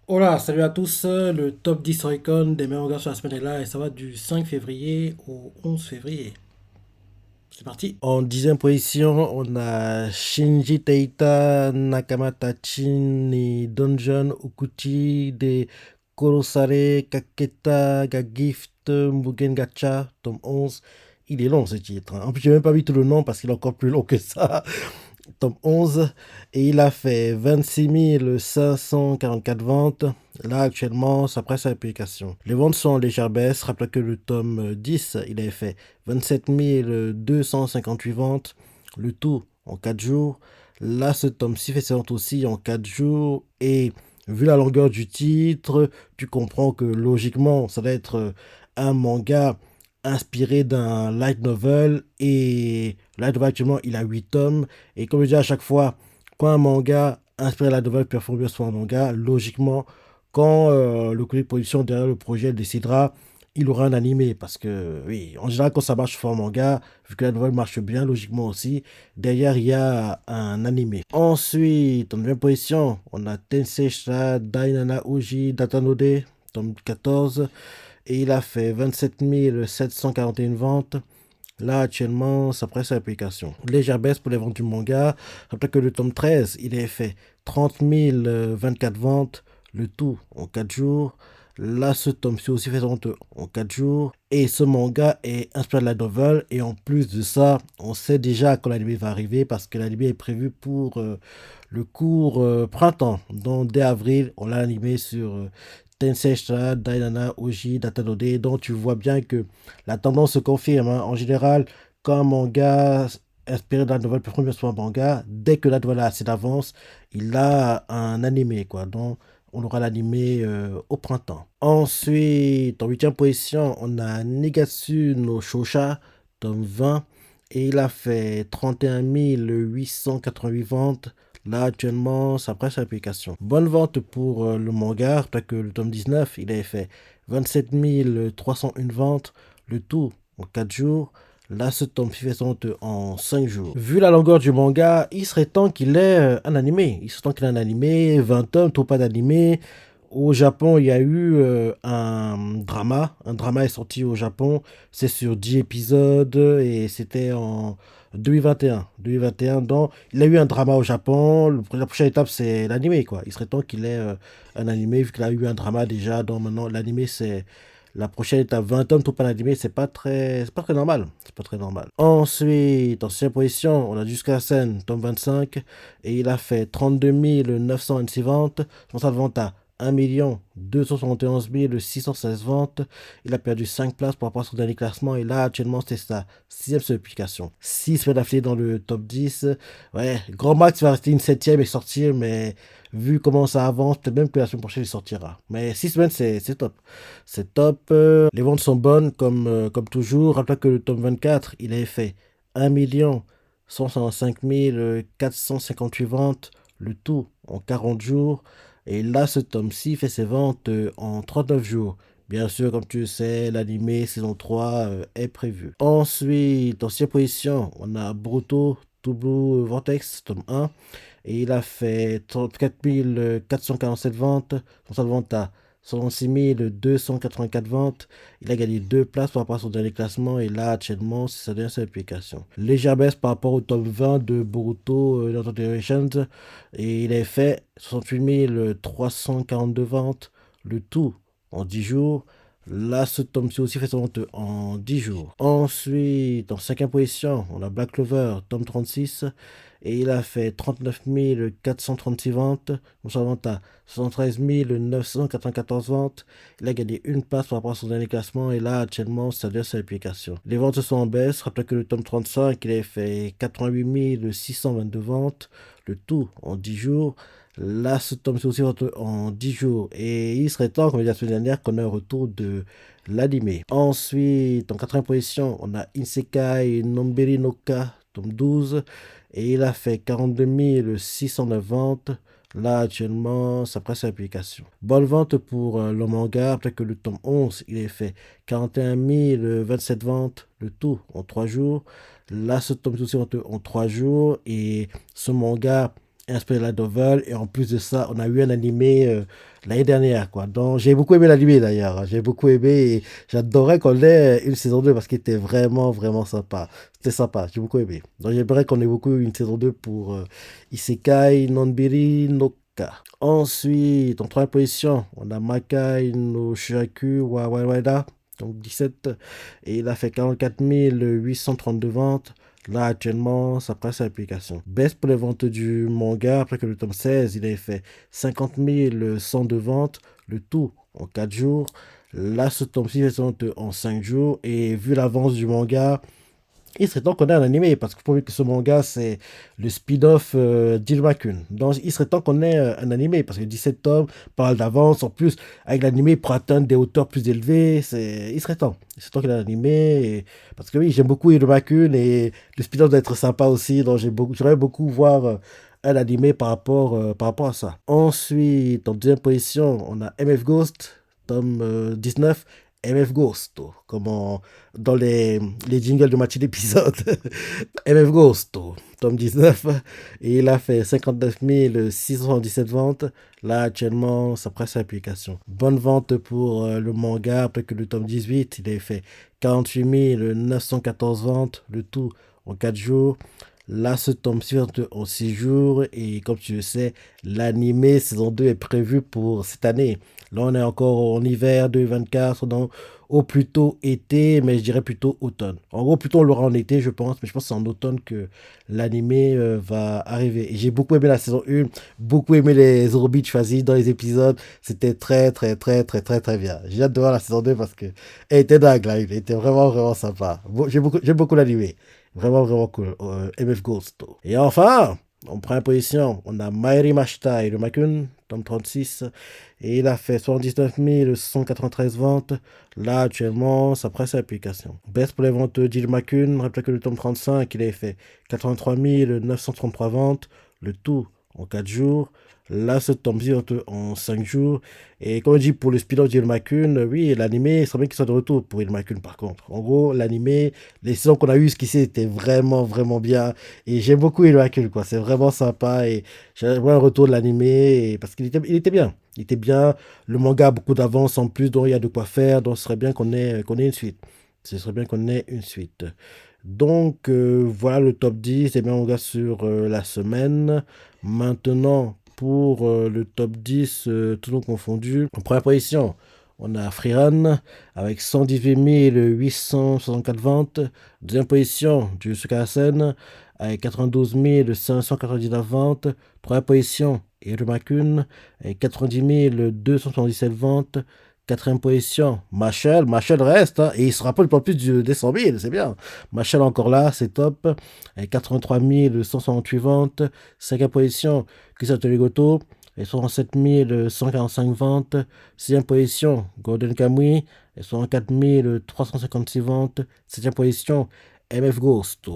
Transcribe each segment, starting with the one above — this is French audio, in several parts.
Hola, salut à tous. Le top 10 Oricon des meilleurs mangas sur la semaine est là et ça va du 5 février au 11 février. C'est parti. En dixième position, on a Shinji Teita, Nakamata et Dungeon Okuchi de Korosare Kaketa ga Gift Mugen Gacha, tome 11. Il est long ce titre, hein. En plus, j'ai même pas mis tout le nom parce qu'il est encore plus long que ça. Tome 11, et il a fait 26 544 ventes. Là, actuellement, ça presse sa publication. Les ventes sont en légère baisse. Rappelez que le tome 10, il avait fait 27 258 ventes, le tout en 4 jours. Là, ce tome 6 fait ses ventes aussi en 4 jours. Et vu la longueur du titre, tu comprends que logiquement, ça va être un manga inspiré d'un light novel. Et light novel, actuellement, il a 8 tomes. Et comme je dis à chaque fois, quand un manga inspiré de la nouvelle performe bien sur un manga, logiquement, quand le collectif de production derrière le projet décidera, il aura un animé. Parce que, oui, en général, quand ça marche sur un manga, vu que la nouvelle marche bien, logiquement aussi, derrière, il y a un animé. Ensuite, en deuxième position, on a Tensei Shra Dainana Uji Datanode, tome 14. Et il a fait 27 741 ventes. Là, actuellement, ça presse à l'application. Légère baisse pour les ventes du manga. Après que le tome 13, il a fait 30 024 ventes, le tout en 4 jours. Là, ce tome-ci aussi fait vente en 4 jours. Et ce manga est inspiré de la novel. Et en plus de ça, on sait déjà quand l'anime va arriver parce que l'anime est prévu pour le court printemps. Donc, dès avril, on l'a animé sur Tensei Shra Dainana Oji Datanode. Donc, tu vois bien que la tendance se confirme, hein. En général, quand un manga inspiré de la nouvelle performe sur un manga, dès que la nouvelle a assez d'avance, il a un animé, quoi. Donc, on aura l'animé au printemps. Ensuite, en huitième position, on a Negatsu no Shosha, tome 20. Et il a fait 31 888 ventes. Là, actuellement, ça presse l'application. Bonne vente pour le manga, parce que le tome 19, il avait fait 27 301 ventes, le tout en 4 jours. Là, ce tome fait vente en 5 jours. Vu la longueur du manga, il serait temps qu'il ait un animé. Il serait temps qu'il ait un animé, 20 tomes, trop pas d'animé. Au Japon, il y a eu un drama. Un drama est sorti au Japon. C'est sur 10 épisodes et c'était en 2021. 2021, donc il a eu un drama au Japon. La prochaine étape, c'est l'animé, quoi. Il serait temps qu'il ait un animé, vu qu'il a eu un drama déjà. Donc maintenant, l'animé, c'est la prochaine étape. 20 tomes, tout pas l'animé, c'est pas très normal. C'est pas très normal. Ensuite, en 6 position, on a jusqu'à la scène, tome 25. Et il a fait 32 926 ventes. Son de vente à 1 271 616 ventes. Il a perdu 5 places par rapport à son dernier classement. Et là, actuellement, c'est sa sixième publication. 6 semaines d'affilée dans le top 10. Ouais, Grand Max va rester une septième et sortir, mais vu comment ça avance, peut-être même que la semaine prochaine, il sortira. Mais 6 semaines, c'est top. C'est top. Les ventes sont bonnes, comme toujours. Rappelez que le top 24, il avait fait 1 165 458 ventes, le tout en 40 jours. Et là, ce tome-ci fait ses ventes en 39 jours. Bien sûr, comme tu le sais, l'animé saison 3 est prévu. Ensuite, en 6 position, on a Boruto To Blue Vortex, tome 1. Et il a fait 34 447 ventes. Son saldo de vente à 66 284 ventes. Il a gagné 2 places par rapport à son dernier classement. Et là, actuellement, c'est sa dernière application. Légère baisse par rapport au top 20 de Boruto Naruto Generations. Et il a fait 68 342 ventes. Le tout en 10 jours. Là, ce tome-ci aussi fait son vente en 10 jours. Ensuite, en cinquième position, on a Black Clover, tome 36. Et il a fait 39 436 ventes. On s'en vente à 73 994 ventes. Il a gagné une place par rapport à son dernier classement. Et là, actuellement, ça devient sa application. Les ventes sont en baisse. Rappelez que le tome 35, il a fait 88 622 ventes. Le tout en 10 jours. Là, ce tome c'est aussi en 10 jours. Et il serait temps, comme je l'ai dit la semaine dernière, qu'on ait un retour de l'animé. Ensuite, en quatrième position, on a Insekai Nomberi no Ka, tome 12. Et il a fait 42 609 ventes. Là, actuellement, ça presse l'application. Bonne vente pour le manga. Peut-être que le tome 11, il a fait 41 027 ventes. Le tout en 3 jours. Là, ce tome aussi en 3 jours. Et ce manga inspiré de la novel. Et en plus de ça, on a eu un animé l'année dernière, quoi. Donc, j'ai beaucoup aimé l'anime d'ailleurs, hein. J'ai beaucoup aimé et j'adorais qu'on ait une saison 2 parce qu'il était vraiment, vraiment sympa. C'était sympa, j'ai beaucoup aimé. Donc, j'aimerais qu'on ait beaucoup une saison 2 pour Isekai Nonbiri no Ka. Ensuite, en troisième position, on a Makai no Shiraku wa Waida, donc 17, et il a fait 44 832 ventes. Là, actuellement, ça passe à l'application. Baisse pour les ventes du manga, après que le tome 16, il avait fait 50 102 ventes, le tout en 4 jours. Là, ce tome-ci est en 5 jours, et vu l'avance du manga, il serait temps qu'on ait un animé, parce que pour que ce manga, c'est le speed-off d'Ilmakun. Donc, il serait temps qu'on ait un animé, parce que 17 tomes parle d'avance. En plus, avec l'animé, pour atteindre des hauteurs plus élevées, il serait temps. Il serait temps qu'il y ait un animé. Parce que oui, j'aime beaucoup Ilmakun, et le speed-off doit être sympa aussi. Donc, j'aimerais beaucoup voir un animé par rapport à ça. Ensuite, en deuxième position, on a MF Ghost, tome 19. MF Ghost, comme dans les jingles de moitié d'épisode. MF Ghost, tome 19, et il a fait 59 677 ventes. Là, actuellement, ça presse l'application. Bonne vente pour le manga, après que le tome 18, il a fait 48 914 ventes, le tout en 4 jours. Là, ce tome suit en 6 jours, et comme tu le sais, l'animé saison 2 est prévu pour cette année. Là, on est encore en hiver 2024, donc au plutôt été, mais je dirais plutôt automne. En gros, plutôt on l'aura en été, je pense, mais je pense que c'est en automne que l'animé va arriver. Et j'ai beaucoup aimé la saison 1, beaucoup aimé les Eurobeats choisis dans les épisodes. C'était très, très, très, très, très, très bien. J'ai hâte de voir la saison 2 parce que elle était dingue, là. Elle était vraiment, vraiment sympa. J'aime beaucoup l'animé. Vraiment, vraiment cool. MF Ghost. Et enfin, en première position, on a Maeri Mashita et le Makun, tome 36. Et il a fait 79 193 ventes. Là, actuellement, ça presse l'application. Baisse pour les ventes d'Ilmakun. Rappelez que le tome 35, il avait fait 83 933 ventes. Le tout en 4 jours. Là, ce tome-ci en 5 jours. Et comme on dit pour le speed-off d'Ilmakun, oui, l'animé, il serait bien qu'il soit de retour pour Ilmakun par contre. En gros, l'animé, les saisons qu'on a eues jusqu'ici étaient vraiment, vraiment bien. Et j'aime beaucoup Ilmakun, quoi. C'est vraiment sympa. Et j'aimerais un retour de l'animé parce il était bien. Il était bien. Le manga a beaucoup d'avance en plus, donc il y a de quoi faire. Donc ce serait bien qu'on ait une suite. Ce serait bien qu'on ait une suite. Donc voilà le top 10 des meilleurs mangas sur la semaine. Maintenant, pour le top 10, tout nom confondu. En première position, on a Freerun avec 118 864 ventes. Deuxième position, Jujutsu Kaisen avec 92 599 ventes. Troisième position, Irumakun avec 90 277 ventes. Quatrième position, Machel reste, hein, et il se rapproche pas plus des 100 000, c'est bien. Machel encore là, c'est top, avec 83 168 ventes. Cinquième position, Kisato Ligoto, avec 67 145 ventes. Sixième position, Golden Kamuy, avec 64 356 ventes. Septième position, MF Ghost,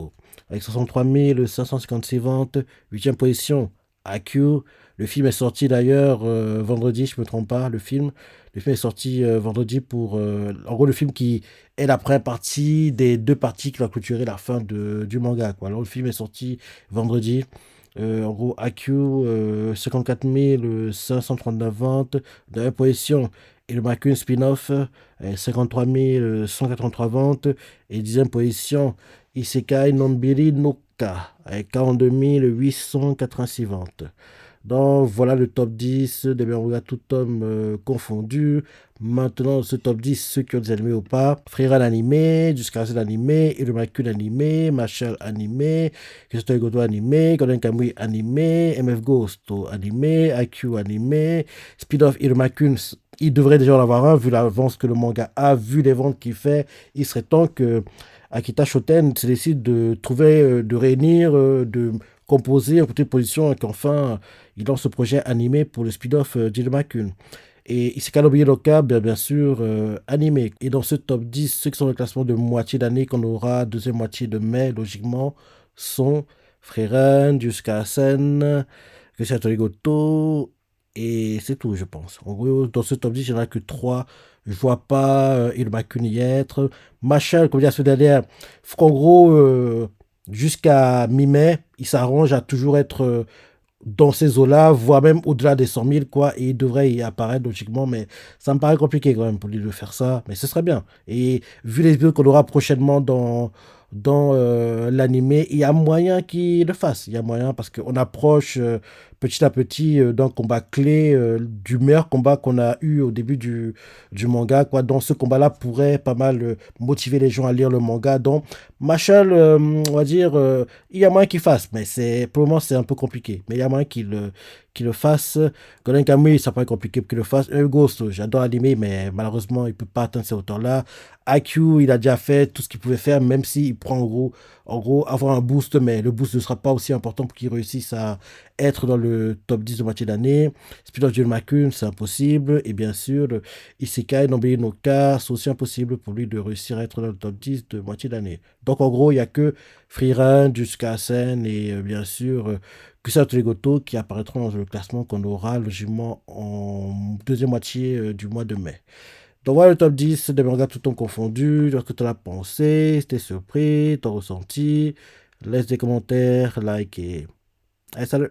avec 63 556 ventes. Huitième position, AQ. Le film est sorti d'ailleurs vendredi, je ne me trompe pas, le film. Le film est sorti vendredi pour... en gros, le film qui est la première partie des deux parties qui va clôturer la fin du manga, quoi. Alors, le film est sorti vendredi. En gros, AQ, 54 539 ventes. Dans la position, et le Makun spin-off, 53 183 ventes. Et dixième position, Isekai Nonbiri no Ka, avec 42 886 ventes. Donc voilà le top 10 des meilleurs mangas tout homme confondu. Maintenant, ce top 10, ceux qui ont des animés ou pas. Freeran animé, jusqu'à Z animé, Irumakun animé, Marshall animé, Kisoto Goto animé, Golden Kamuy animé, MF Ghost animé, IQ animé, Speed-off Irumakun, il devrait déjà en avoir un, vu l'avance que le manga a, vu les ventes qu'il fait. Il serait temps que Akita Shoten se décide de trouver, de réunir, de composer en côté de position et qu'enfin il lance ce projet animé pour le speed-off d'Ilmakun. Et Isekai no Loka, bien sûr, animé. Et dans ce top 10, ceux qui sont dans le classement de moitié d'année qu'on aura deuxième moitié de mai, logiquement, sont Frieren, Jusqu'à Sen, Christian Torigoto, et c'est tout, je pense. En gros, dans ce top 10, il n'y en a que 3. Je vois pas Ilmakun y être. Machel, comme je disais la semaine dernière, faut qu'en gros, jusqu'à mi-mai, il s'arrange à toujours être dans ces eaux-là, voire même au-delà des 100 000, quoi, et il devrait y apparaître logiquement, mais ça me paraît compliqué quand même pour lui de faire ça, mais ce serait bien. Et vu les vidéos qu'on aura prochainement dans l'animé, il y a moyen qu'il le fasse. Il y a moyen parce qu'on approche petit à petit d'un combat clé, du meilleur combat qu'on a eu au début du manga, quoi. Donc ce combat-là pourrait pas mal motiver les gens à lire le manga. Donc Marshall, on va dire, il y a moyen qu'il fasse, mais pour le moment c'est un peu compliqué. Mais il y a moyen qu'il le fasse. Golden Kamuy, ça paraît compliqué pour qu'il le fasse. Ghost, j'adore l'anime, mais malheureusement il peut pas atteindre ces hauteurs-là. IQ, il a déjà fait tout ce qu'il pouvait faire, même s'il prend en gros, avoir un boost, mais le boost ne sera pas aussi important pour qu'il réussisse à être dans le top 10 de moitié d'année. Speed of John McCune, c'est impossible. Et bien sûr, le Isekai Nobeli no Ka, c'est aussi impossible pour lui de réussir à être dans le top 10 de moitié d'année. Donc en gros, il n'y a que Freerun jusqu'à Sen et bien sûr Kusato Legoto qui apparaîtront dans le classement qu'on aura logiquement en deuxième moitié du mois de mai. Donc voilà le top 10 des mangas tout temps confondus. Qu'est-ce que tu en as pensé? T'es surpris? T'as ressenti? Laisse des commentaires, like et... Allez, salut!